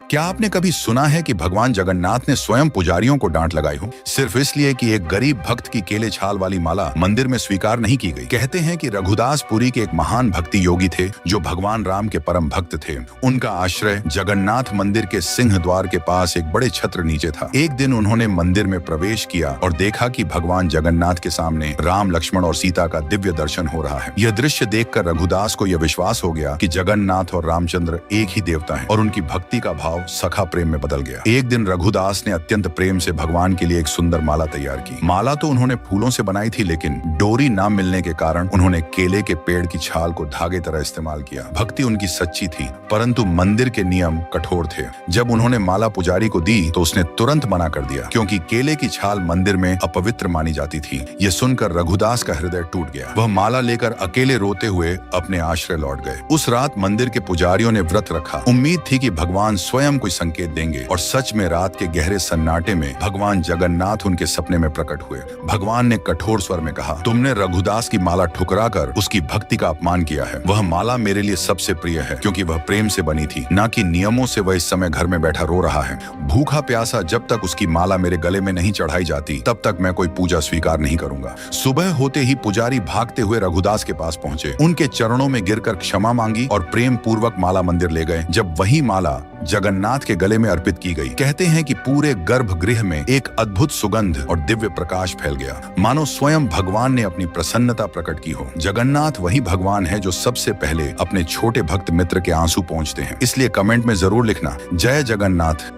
क्या आपने कभी सुना है कि भगवान जगन्नाथ ने स्वयं पुजारियों को डांट लगाई हो, सिर्फ इसलिए कि एक गरीब भक्त की केले छाल वाली माला मंदिर में स्वीकार नहीं की गई? कहते हैं कि रघुदास पुरी के एक महान भक्ति योगी थे जो भगवान राम के परम भक्त थे। उनका आश्रय जगन्नाथ मंदिर के सिंह द्वार के पास एक बड़े छत्र नीचे था। एक दिन उन्होंने मंदिर में प्रवेश किया और देखा कि भगवान जगन्नाथ के सामने राम, लक्ष्मण और सीता का दिव्य दर्शन हो रहा है। यह दृश्य देखकर रघुदास को यह विश्वास हो गया कि जगन्नाथ और रामचंद्र एक ही देवता है और उनकी भक्ति का भाव सखा प्रेम में बदल गया। एक दिन रघुदास ने अत्यंत प्रेम से भगवान के लिए एक सुंदर माला तैयार की। माला तो उन्होंने फूलों से बनाई थी, लेकिन डोरी ना मिलने के कारण उन्होंने केले के पेड़ की छाल को धागे तरह इस्तेमाल किया। भक्ति उनकी सच्ची थी, परंतु मंदिर के नियम कठोर थे। जब उन्होंने माला पुजारी को दी तो उसने तुरंत मना कर दिया, क्योंकि केले की छाल मंदिर में अपवित्र मानी जाती थी। यह सुनकर रघुदास का हृदय टूट गया। वह माला लेकर अकेले रोते हुए अपने आश्रय लौट गए। उस रात मंदिर के पुजारियों ने व्रत रखा। उम्मीद थी कि भगवान स्वयं कोई संकेत देंगे, और सच में रात के गहरे सन्नाटे में भगवान जगन्नाथ उनके सपने में प्रकट हुए। भगवान ने कठोर स्वर में कहा, तुमने रघुदास की माला ठुकराकर उसकी भक्ति का अपमान किया है। वह माला मेरे लिए सबसे प्रिय है, क्योंकि वह प्रेम से बनी थी, न कि नियमों से। वह इस समय घर में बैठा रो रहा है, भूखा प्यासा। जब तक उसकी माला मेरे गले में नहीं चढ़ाई जाती, तब तक मैं कोई पूजा स्वीकार नहीं करूंगा। सुबह होते ही पुजारी भागते हुए रघुदास के पास पहुंचे, उनके चरणों में गिरकर क्षमा मांगी और प्रेम पूर्वक माला मंदिर ले गए। जब वही माला जगन्नाथ के गले में अर्पित की गई, कहते हैं कि पूरे गर्भगृह में एक अद्भुत सुगंध और दिव्य प्रकाश फैल गया, मानो स्वयं भगवान ने अपनी प्रसन्नता प्रकट की हो। जगन्नाथ वही भगवान है जो सबसे पहले अपने छोटे भक्त मित्र के आंसू पोंछते हैं। इसलिए कमेंट में जरूर लिखना, जय जगन्नाथ।